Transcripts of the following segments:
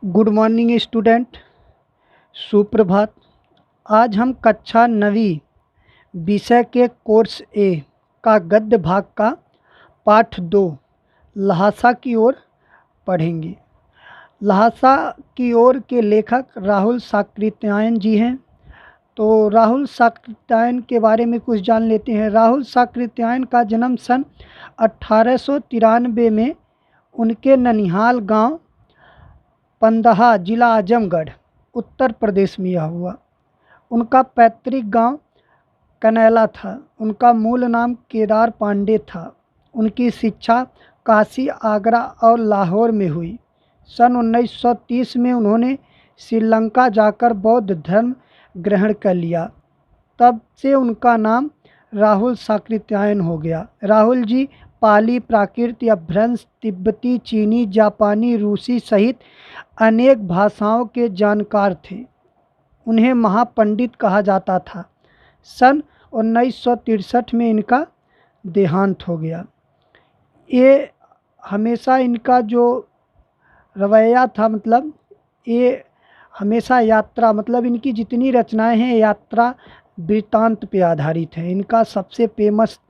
Good morning student, सुप्रभात। आज हम कक्षा 9वीं विषय के कोर्स ए का गद्य भाग का पाठ 2 ल्हासा की ओर पढ़ेंगे। ल्हासा की ओर के लेखक राहुल साकृत्यायन जी हैं। तो राहुल साकृत्यायन के बारे में कुछ जान लेते हैं। राहुल साकृत्यायन का जन्म सन 1893 में उनके ननिहाल गांव पंदहा, जिला आजमगढ़, उत्तर प्रदेश में यह हुआ। उनका पैतृक गांव कनैला था। उनका मूल नाम केदार पांडे था। उनकी शिक्षा काशी, आगरा और लाहौर में हुई। सन 1930 में उन्होंने श्रीलंका जाकर बौद्ध धर्म ग्रहण कर लिया। तब से उनका नाम राहुल साकृत्यायन हो गया। राहुल जी पाली, प्राकृत, अपभ्रंश, तिब्बती, चीनी, जापानी, रूसी सहित अनेक भाषाओं के जानकार थे। उन्हें महापंडित कहा जाता था। सन 1963 में इनका देहांत हो गया। ये हमेशा इनका जो रवैया था, मतलब ये हमेशा यात्रा, मतलब इनकी जितनी रचनाएं हैं यात्रा वृत्तांत पे आधारित है। इनका सबसे फेमस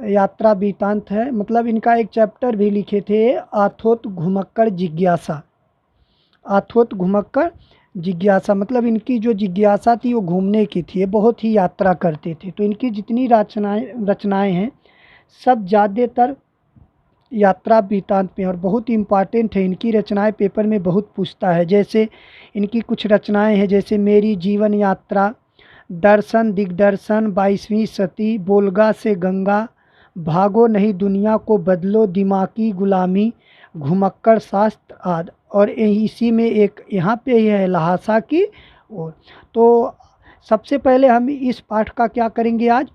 यात्रा वृत्तांत है। मतलब इनका एक चैप्टर भी लिखे थे, आथोत घुमक्कड़ जिज्ञासा। आथोत घुमक्कड़ जिज्ञासा मतलब इनकी जो जिज्ञासा थी वो घूमने की थी। ये बहुत ही यात्रा करते थे। तो इनकी जितनी रचनाएं हैं सब ज़्यादातर यात्रा वृत्तांत में, और बहुत इम्पॉर्टेंट है। इनकी रचनाएं पेपर में बहुत पूछता है। जैसे इनकी कुछ रचनाएं हैं, जैसे मेरी जीवन यात्रा, दर्शन दिग्दर्शन, 22वीं सती, बोलगा से गंगा, भागो नहीं दुनिया को बदलो, दिमागी गुलामी, घुमक्कड़ शास्त्र आदि। और इसी में एक यहाँ पे ही है ल्हासा की ओर। तो सबसे पहले हम इस पाठ का क्या करेंगे, आज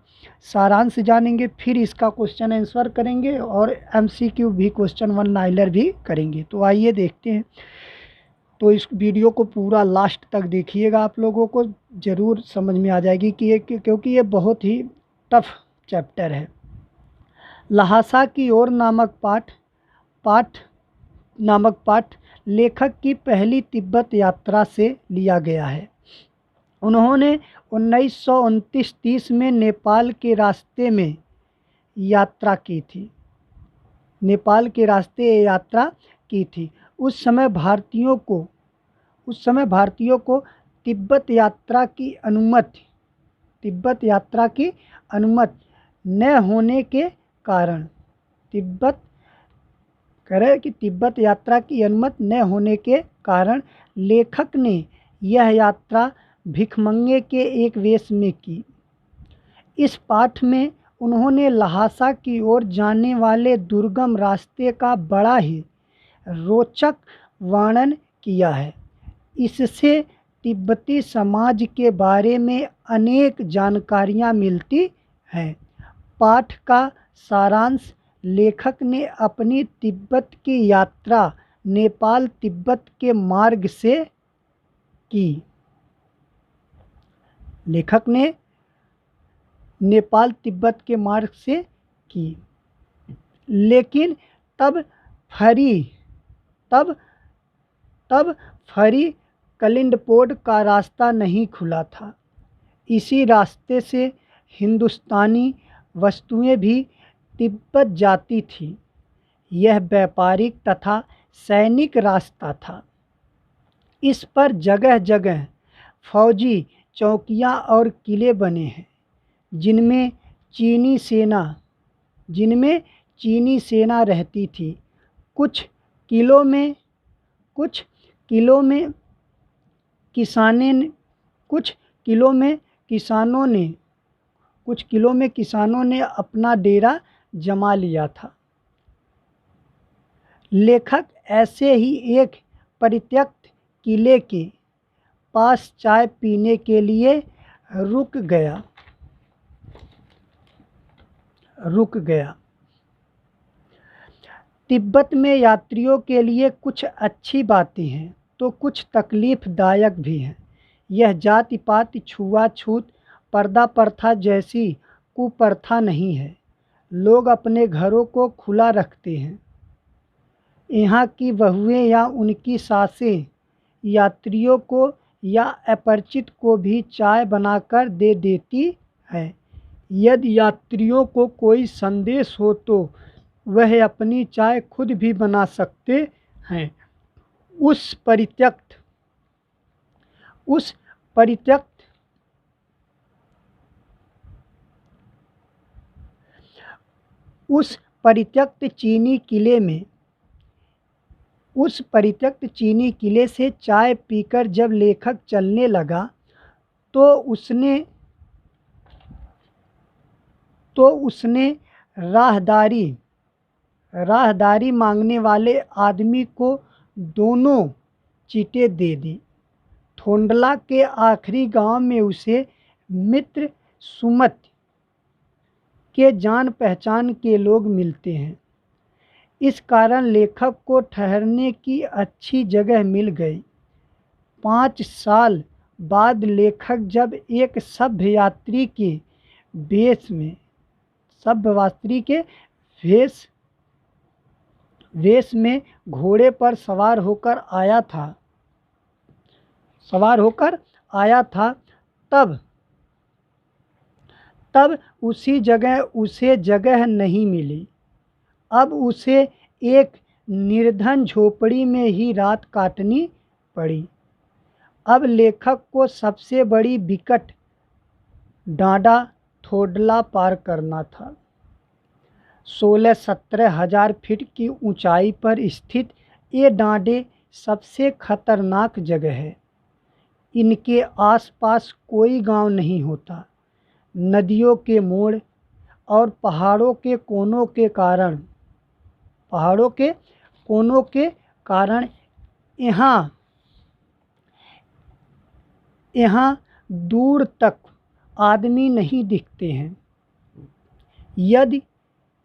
सारांश जानेंगे, फिर इसका क्वेश्चन आंसर करेंगे और एमसीक्यू भी, क्वेश्चन वन नाइलर भी करेंगे। तो आइए देखते हैं। तो इस वीडियो को पूरा लास्ट तक देखिएगा, आप लोगों को ज़रूर समझ में आ जाएगी कि ये क्योंकि ये बहुत ही टफ चैप्टर है। ल्हासा की ओर नामक पाठ लेखक की पहली तिब्बत यात्रा से लिया गया है। उन्होंने 1929-30 में नेपाल के रास्ते में यात्रा की थी। नेपाल के रास्ते यात्रा की थी। उस समय भारतीयों को तिब्बत यात्रा की अनुमति न होने के कारण तिब्बत यात्रा की अनुमति न होने के कारण लेखक ने यह यात्रा भिखमंगे के एक वेश में की। इस पाठ में उन्होंने ल्हासा की ओर जाने वाले दुर्गम रास्ते का बड़ा ही रोचक वर्णन किया है। इससे तिब्बती समाज के बारे में अनेक जानकारियाँ मिलती हैं। पाठ का सारांश, लेखक ने अपनी तिब्बत की यात्रा नेपाल तिब्बत के मार्ग से की। लेखक ने नेपाल तिब्बत के मार्ग से की, लेकिन तब फरी कलिंडपोड का रास्ता नहीं खुला था। इसी रास्ते से हिंदुस्तानी वस्तुएं भी तिब्बत जाती थी। यह व्यापारिक तथा सैनिक रास्ता था। इस पर जगह जगह फौजी चौकियां और किले बने हैं, जिनमें चीनी सेना रहती थी। कुछ किलों में किसानों ने अपना डेरा जमा लिया था। लेखक ऐसे ही एक परित्यक्त किले के पास चाय पीने के लिए रुक गया। तिब्बत में यात्रियों के लिए कुछ अच्छी बातें हैं तो कुछ तकलीफदायक भी हैं। यह जाति पात, छुआछूत, पर्दा प्रथा जैसी कुप्रथा नहीं है। लोग अपने घरों को खुला रखते हैं। यहाँ की बहुएं या उनकी सासें यात्रियों को या अपरिचित को भी चाय बनाकर दे देती है। यदि यात्रियों को कोई संदेश हो तो वह अपनी चाय खुद भी बना सकते हैं। उस परित्यक्त उस परित्यक्त उस परित्यक्त चीनी किले में उस परित्यक्त चीनी किले से चाय पीकर जब लेखक चलने लगा तो उसने राहदारी मांगने वाले आदमी को दोनों चीटें दे दी। थोंडला के आखिरी गांव में उसे मित्र सुमत के जान पहचान के लोग मिलते हैं। इस कारण लेखक को ठहरने की अच्छी जगह मिल गई। 5 साल बाद लेखक जब एक सभ्य के वेश में घोड़े पर सवार होकर आया था तब उसे जगह नहीं मिली। अब उसे एक निर्धन झोपड़ी में ही रात काटनी पड़ी। अब लेखक को सबसे बड़ी विकट डांडा थोडला पार करना था। 16-17 हजार फीट की ऊंचाई पर स्थित ये डांडे सबसे खतरनाक जगह है। इनके आसपास कोई गांव नहीं होता। नदियों के मोड़ और पहाड़ों के कोनों के कारण यहाँ दूर तक आदमी नहीं दिखते हैं। यदि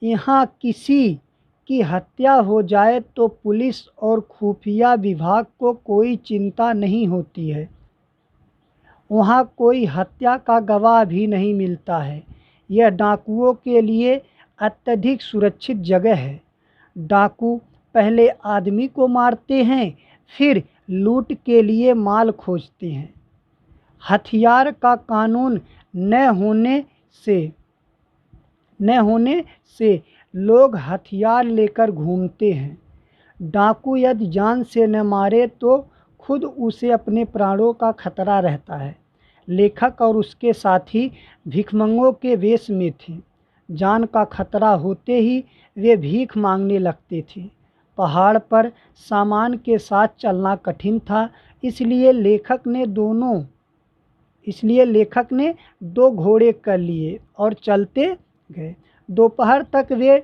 यहाँ किसी की हत्या हो जाए तो पुलिस और खुफिया विभाग को कोई चिंता नहीं होती है। वहाँ कोई हत्या का गवाह भी नहीं मिलता है। यह डाकुओं के लिए अत्यधिक सुरक्षित जगह है। डाकू पहले आदमी को मारते हैं, फिर लूट के लिए माल खोजते हैं। हथियार का कानून न होने से लोग हथियार लेकर घूमते हैं। डाकू यदि जान से न मारे तो खुद उसे अपने प्राणों का खतरा रहता है। लेखक और उसके साथी भिखमंगों के वेश में थे। जान का खतरा होते ही वे भीख मांगने लगते थे। पहाड़ पर सामान के साथ चलना कठिन था, इसलिए लेखक ने 2 घोड़े कर लिए और चलते गए। दोपहर तक वे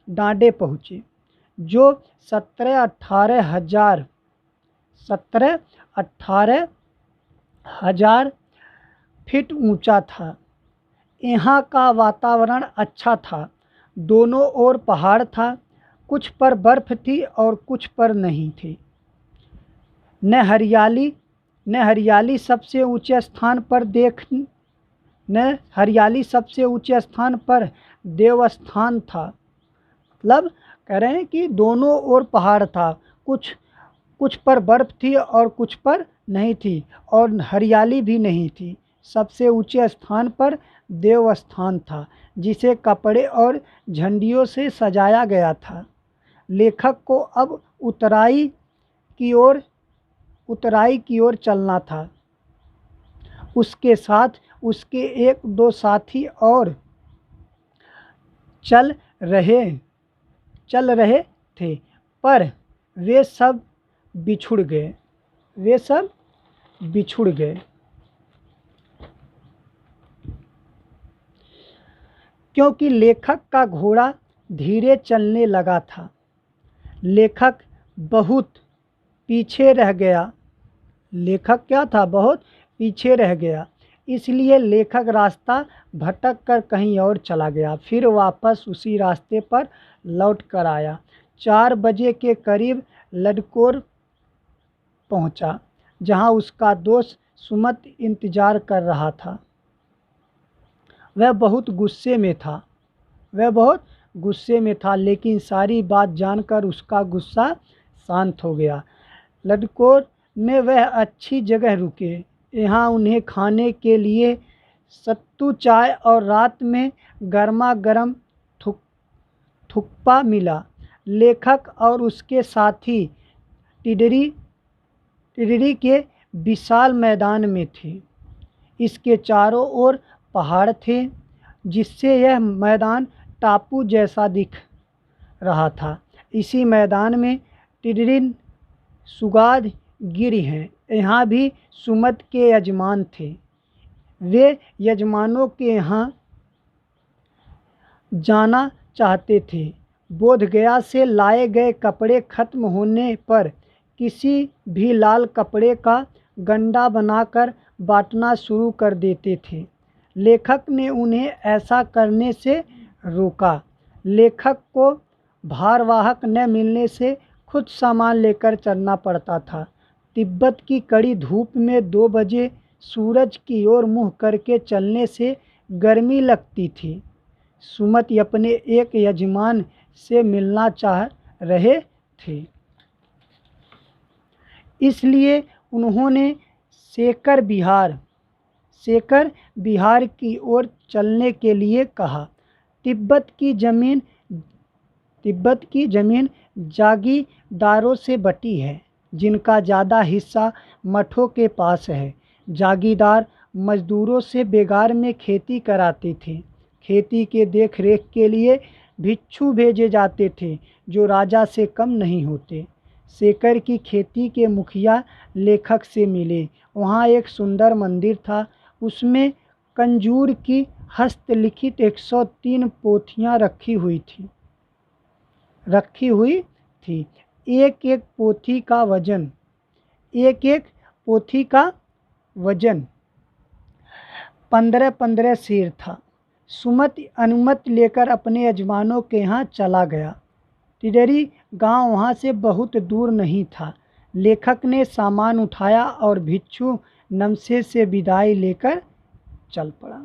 डांडे पहुँचे, जो 17-18 हजार फीट ऊंचा था। यहाँ का वातावरण अच्छा था। दोनों ओर पहाड़ था, कुछ पर बर्फ थी और कुछ पर नहीं थी। न हरियाली सबसे ऊंचे स्थान पर देवस्थान था। मतलब कह रहे हैं कि दोनों ओर पहाड़ था, कुछ पर बर्फ थी और कुछ पर नहीं थी, और हरियाली भी नहीं थी। सबसे ऊंचे स्थान पर देवस्थान था, जिसे कपड़े और झंडियों से सजाया गया था। लेखक को अब उतराई की ओर चलना था। उसके साथ उसके 1-2 साथी और चल रहे थे, पर वे सब बिछुड़ गए क्योंकि लेखक का घोड़ा धीरे चलने लगा था। लेखक बहुत पीछे रह गया। इसलिए लेखक रास्ता भटक कर कहीं और चला गया, फिर वापस उसी रास्ते पर लौट कर आया। 4 बजे के करीब लडकोर पहुंचा, जहां उसका दोस्त सुमत इंतजार कर रहा था। वह बहुत गुस्से में था, लेकिन सारी बात जानकर उसका गुस्सा शांत हो गया। लडकोर में वह अच्छी जगह रुके। यहाँ उन्हें खाने के लिए सत्तू चाय और रात में गर्मा गर्म थुक्पा मिला। लेखक और उसके साथी टिडरी टिडरी के विशाल मैदान में थे। इसके चारों ओर पहाड़ थे, जिससे यह मैदान टापू जैसा दिख रहा था। इसी मैदान में टिडरिन सुगाद गिरी हैं। यहाँ भी सुमत के यजमान थे। वे यजमानों के यहाँ जाना चाहते थे। बोधगया से लाए गए कपड़े खत्म होने पर किसी भी लाल कपड़े का गंडा बनाकर बांटना शुरू कर देते थे। लेखक ने उन्हें ऐसा करने से रोका। लेखक को भारवाहक न मिलने से खुद सामान लेकर चलना पड़ता था। तिब्बत की कड़ी धूप में 2 बजे सूरज की ओर मुँह करके चलने से गर्मी लगती थी। सुमत अपने एक यजमान से मिलना चाह रहे थे, इसलिए उन्होंने शेखर बिहार की ओर चलने के लिए कहा। तिब्बत की ज़मीन जागीरदारों से बटी है, जिनका ज़्यादा हिस्सा मठों के पास है। जागीरदार मजदूरों से बेगार में खेती कराते थे। खेती के देख रेख के लिए भिक्षु भेजे जाते थे, जो राजा से कम नहीं होते। शेखर की खेती के मुखिया लेखक से मिले। वहाँ एक सुंदर मंदिर था। उसमें कंजूर की हस्तलिखित 103 पोथियाँ रखी हुई थी। एक एक पोथी का वजन 15-15 सेर था। सुमत अनुमति लेकर अपने यजमानों के यहाँ चला गया। टिडरी गांव वहाँ से बहुत दूर नहीं था। लेखक ने सामान उठाया और भिक्षु नमसे से विदाई लेकर चल पड़ा।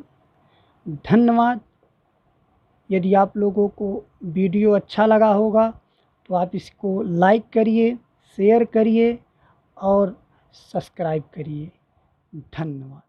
धन्यवाद। यदि आप लोगों को वीडियो अच्छा लगा होगा तो आप इसको लाइक करिए, शेयर करिए और सब्सक्राइब करिए। धन्यवाद।